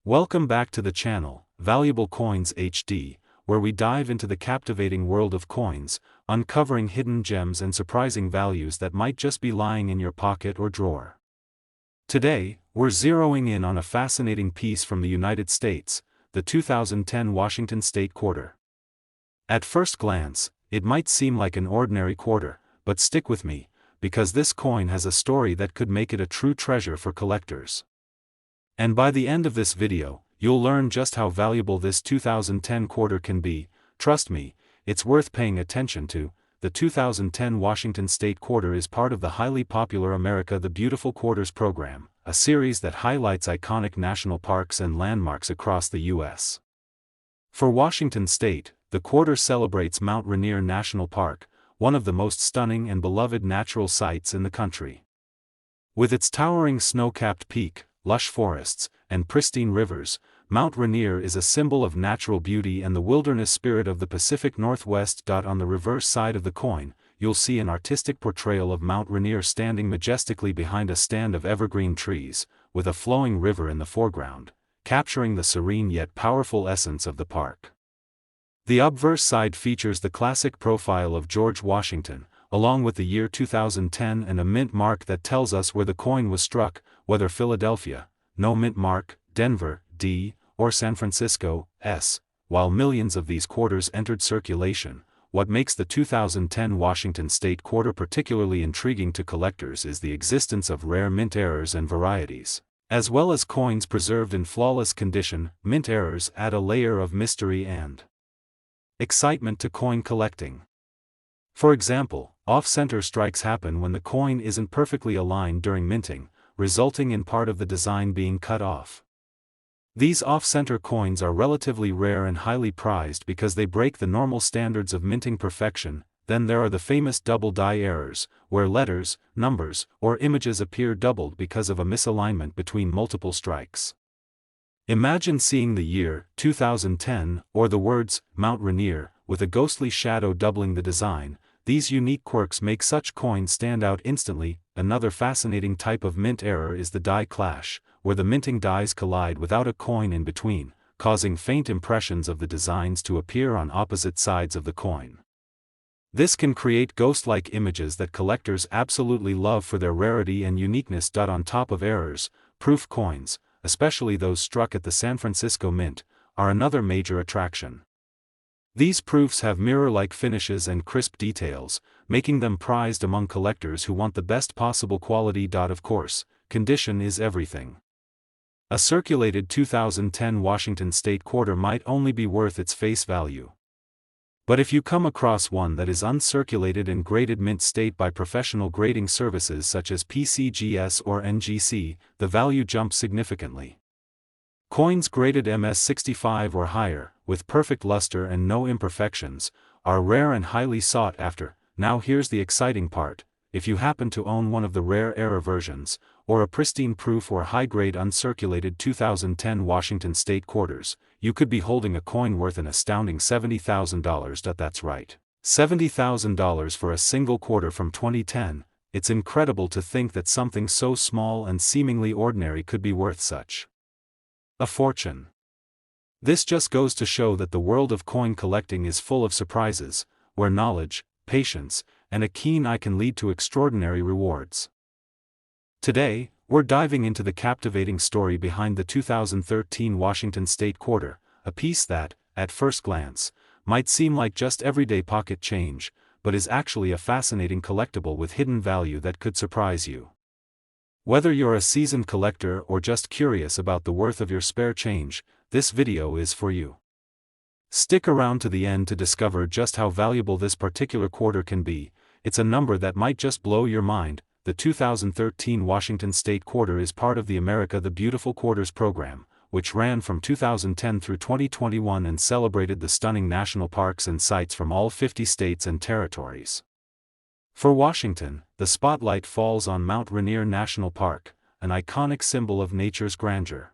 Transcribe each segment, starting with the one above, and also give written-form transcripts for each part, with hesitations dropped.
Welcome back to the channel, Valuable Coins HD, where we dive into the captivating world of coins, uncovering hidden gems and surprising values that might just be lying in your pocket or drawer. Today, we're zeroing in on a fascinating piece from the United States, the 2010 Washington State Quarter. At first glance, it might seem like an ordinary quarter, but stick with me, because this coin has a story that could make it a true treasure for collectors. And by the end of this video, you'll learn just how valuable this 2010 quarter can be. Trust me, it's worth paying attention to. The 2010 Washington State Quarter is part of the highly popular America the Beautiful Quarters program, a series that highlights iconic national parks and landmarks across the U.S. For Washington State, the quarter celebrates Mount Rainier National Park, one of the most stunning and beloved natural sights in the country. With its towering snow-capped peak, lush forests, and pristine rivers, Mount Rainier is a symbol of natural beauty and the wilderness spirit of the Pacific Northwest. On the reverse side of the coin, you'll see an artistic portrayal of Mount Rainier standing majestically behind a stand of evergreen trees, with a flowing river in the foreground, capturing the serene yet powerful essence of the park. The obverse side features the classic profile of George Washington, along with the year 2010 and a mint mark that tells us where the coin was struck, whether Philadelphia, no mint mark, Denver, D, or San Francisco, S. While millions of these quarters entered circulation, what makes the 2010 Washington State Quarter particularly intriguing to collectors is the existence of rare mint errors and varieties. As well as coins preserved in flawless condition, mint errors add a layer of mystery and excitement to coin collecting. For example, off-center strikes happen when the coin isn't perfectly aligned during minting, resulting in part of the design being cut off. These off-center coins are relatively rare and highly prized because they break the normal standards of minting perfection. Then there are the famous double die errors, where letters, numbers, or images appear doubled because of a misalignment between multiple strikes. Imagine seeing the year 2010 or the words Mount Rainier with a ghostly shadow doubling the design. These unique quirks make such coins stand out instantly. Another fascinating type of mint error is the die clash, where the minting dies collide without a coin in between, causing faint impressions of the designs to appear on opposite sides of the coin. This can create ghost-like images that collectors absolutely love for their rarity and uniqueness. On top of errors, proof coins, especially those struck at the San Francisco Mint, are another major attraction. These proofs have mirror-like finishes and crisp details, making them prized among collectors who want the best possible quality. Of course, condition is everything. A circulated 2010 Washington State Quarter might only be worth its face value. But if you come across one that is uncirculated and graded mint state by professional grading services such as PCGS or NGC, the value jumps significantly. Coins graded MS65 or higher, with perfect luster and no imperfections, are rare and highly sought after. Now here's the exciting part: if you happen to own one of the rare error versions, or a pristine proof or high-grade uncirculated 2010 Washington State Quarters, you could be holding a coin worth an astounding $70,000. That's right, $70,000 for a single quarter from 2010. It's incredible to think that something so small and seemingly ordinary could be worth such a fortune. This just goes to show that the world of coin collecting is full of surprises, where knowledge, patience, and a keen eye can lead to extraordinary rewards. Today, we're diving into the captivating story behind the 2013 Washington State Quarter, a piece that, at first glance, might seem like just everyday pocket change, but is actually a fascinating collectible with hidden value that could surprise you. Whether you're a seasoned collector or just curious about the worth of your spare change, this video is for you. Stick around to the end to discover just how valuable this particular quarter can be. It's a number that might just blow your mind. The 2013 Washington State Quarter is part of the America the Beautiful Quarters program, which ran from 2010 through 2021 and celebrated the stunning national parks and sites from all 50 states and territories. For Washington, the spotlight falls on Mount Rainier National Park, an iconic symbol of nature's grandeur.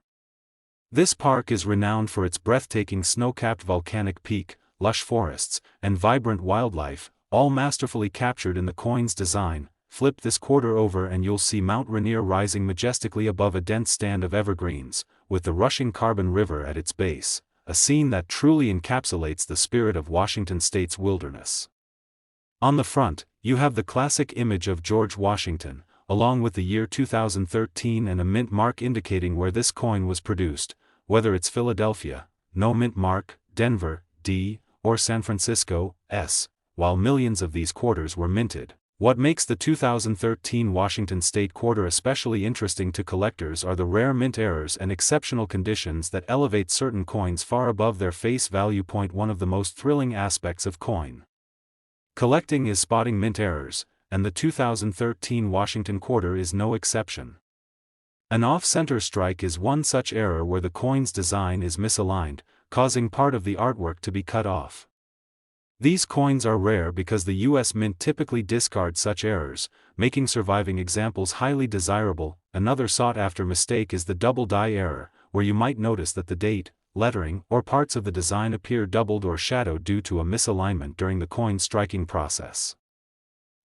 This park is renowned for its breathtaking snow-capped volcanic peak, lush forests, and vibrant wildlife, all masterfully captured in the coin's design. Flip this quarter over and you'll see Mount Rainier rising majestically above a dense stand of evergreens, with the rushing Carbon River at its base, a scene that truly encapsulates the spirit of Washington State's wilderness. On the front, you have the classic image of George Washington, along with the year 2013 and a mint mark indicating where this coin was produced, whether it's Philadelphia, no mint mark, Denver, D, or San Francisco, S, while millions of these quarters were minted. What makes the 2013 Washington State quarter especially interesting to collectors are the rare mint errors and exceptional conditions that elevate certain coins far above their face value. One of the most thrilling aspects of coin collecting is spotting mint errors, and the 2013 Washington quarter is no exception. An off-center strike is one such error where the coin's design is misaligned, causing part of the artwork to be cut off. These coins are rare because the U.S. Mint typically discards such errors, making surviving examples highly desirable. Another sought-after mistake is the double die error, where you might notice that the date, lettering, or parts of the design appear doubled or shadowed due to a misalignment during the coin striking process.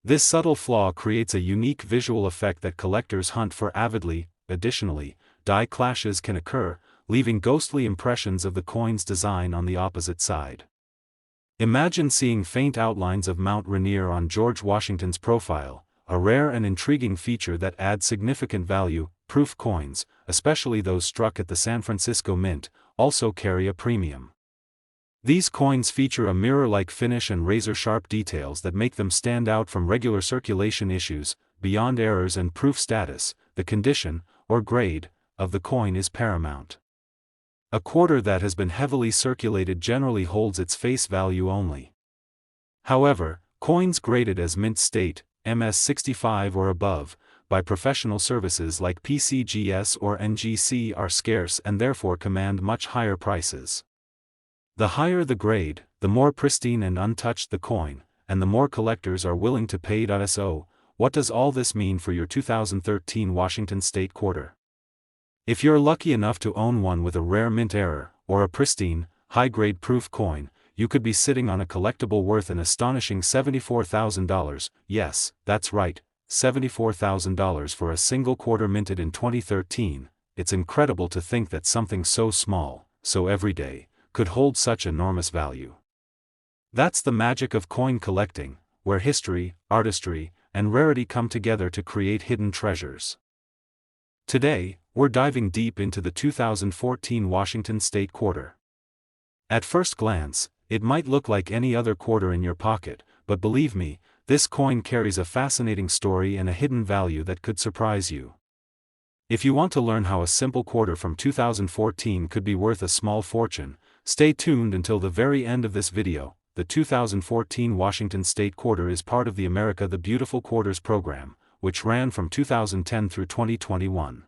This subtle flaw creates a unique visual effect that collectors hunt for avidly. Additionally, die clashes can occur, leaving ghostly impressions of the coin's design on the opposite side. Imagine seeing faint outlines of Mount Rainier on George Washington's profile, a rare and intriguing feature that adds significant value. Proof coins, especially those struck at the San Francisco Mint, also carry a premium. These coins feature a mirror-like finish and razor-sharp details that make them stand out from regular circulation issues. Beyond errors and proof status, the condition, or grade, of the coin is paramount. A quarter that has been heavily circulated generally holds its face value only. However, coins graded as mint state, MS65 or above, by professional services like PCGS or NGC are scarce and therefore command much higher prices. The higher the grade, the more pristine and untouched the coin, and the more collectors are willing to pay. So, what does all this mean for your 2013 Washington State quarter? If you're lucky enough to own one with a rare mint error, or a pristine, high-grade proof coin, you could be sitting on a collectible worth an astonishing $74,000, yes, that's right, $74,000 for a single quarter minted in 2013. It's incredible to think that something so small, so everyday, could hold such enormous value. That's the magic of coin collecting, where history, artistry, and rarity come together to create hidden treasures. Today, we're diving deep into the 2014 Washington State quarter. At first glance, it might look like any other quarter in your pocket, but believe me, this coin carries a fascinating story and a hidden value that could surprise you. If you want to learn how a simple quarter from 2014 could be worth a small fortune, stay tuned until the very end of this video. The 2014 Washington State quarter is part of the America the Beautiful Quarters program, which ran from 2010 through 2021.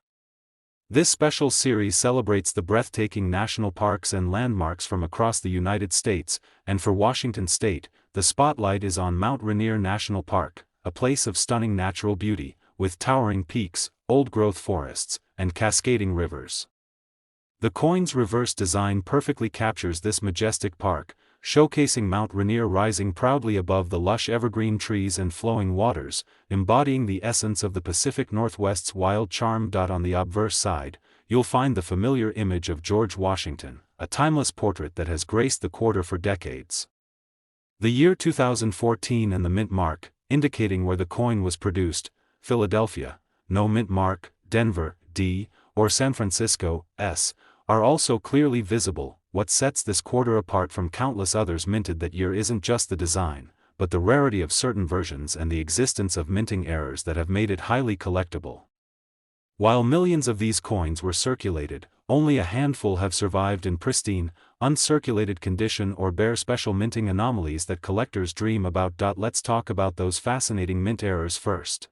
This special series celebrates the breathtaking national parks and landmarks from across the United States, and for Washington State, the spotlight is on Mount Rainier National Park, a place of stunning natural beauty, with towering peaks, old-growth forests, and cascading rivers. The coin's reverse design perfectly captures this majestic park, showcasing Mount Rainier rising proudly above the lush evergreen trees and flowing waters, embodying the essence of the Pacific Northwest's wild charm. On the obverse side, you'll find the familiar image of George Washington, a timeless portrait that has graced the quarter for decades. The year 2014 and the mint mark, indicating where the coin was produced, Philadelphia, no mint mark, Denver, D, or San Francisco, S, are also clearly visible. What sets this quarter apart from countless others minted that year isn't just the design, but the rarity of certain versions and the existence of minting errors that have made it highly collectible. While millions of these coins were circulated, only a handful have survived in pristine, uncirculated condition or bear special minting anomalies that collectors dream about. Let's talk about those fascinating mint errors first.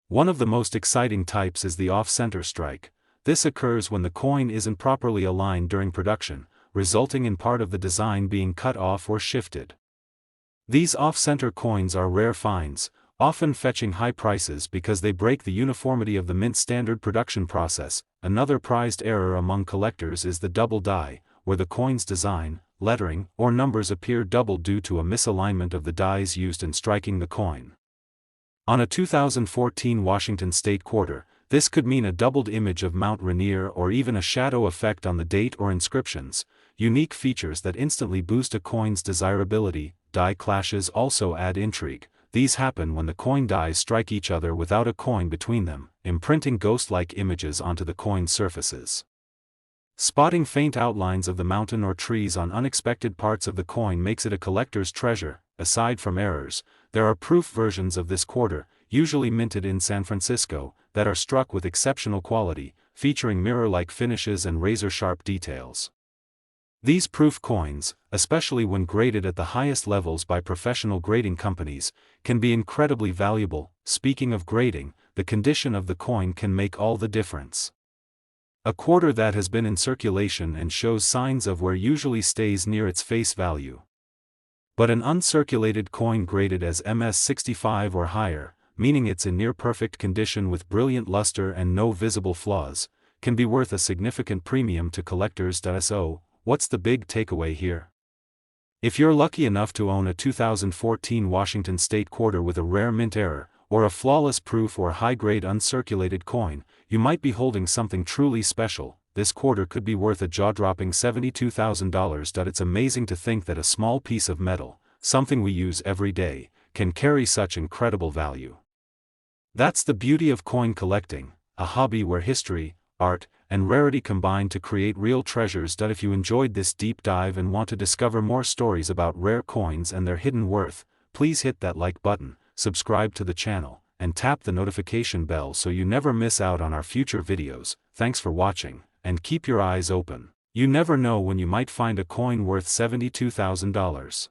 One of the most exciting types is the off-center strike. This occurs when the coin isn't properly aligned during production, resulting in part of the design being cut off or shifted. These off-center coins are rare finds, often fetching high prices because they break the uniformity of the mint standard production process. Another prized error among collectors is the double die, where the coin's design, lettering, or numbers appear doubled due to a misalignment of the dies used in striking the coin. On a 2014 Washington State quarter, This could mean a doubled image of Mount Rainier or even a shadow effect on the date or inscriptions, unique features that instantly boost a coin's desirability. Die clashes also add intrigue. These happen when the coin dies strike each other without a coin between them, imprinting ghost-like images onto the coin's surfaces. Spotting faint outlines of the mountain or trees on unexpected parts of the coin makes it a collector's treasure. Aside from errors, there are proof versions of this quarter, usually minted in San Francisco, that are struck with exceptional quality, featuring mirror-like finishes and razor-sharp details. These proof coins, especially when graded at the highest levels by professional grading companies, can be incredibly valuable. Speaking of grading, the condition of the coin can make all the difference. A quarter that has been in circulation and shows signs of wear usually stays near its face value. But an uncirculated coin graded as MS65 or higher, meaning it's in near-perfect condition with brilliant luster and no visible flaws, can be worth a significant premium to collectors. So, what's the big takeaway here? If you're lucky enough to own a 2014 Washington State quarter with a rare mint error, or a flawless proof or high-grade uncirculated coin, you might be holding something truly special. This quarter could be worth a jaw-dropping $72,000. It's amazing to think that a small piece of metal, something we use every day, can carry such incredible value. That's the beauty of coin collecting, a hobby where history, art, and rarity combine to create real treasures. If you enjoyed this deep dive and want to discover more stories about rare coins and their hidden worth, please hit that like button, subscribe to the channel, and tap the notification bell so you never miss out on our future videos. Thanks for watching, and keep your eyes open. You never know when you might find a coin worth $72,000.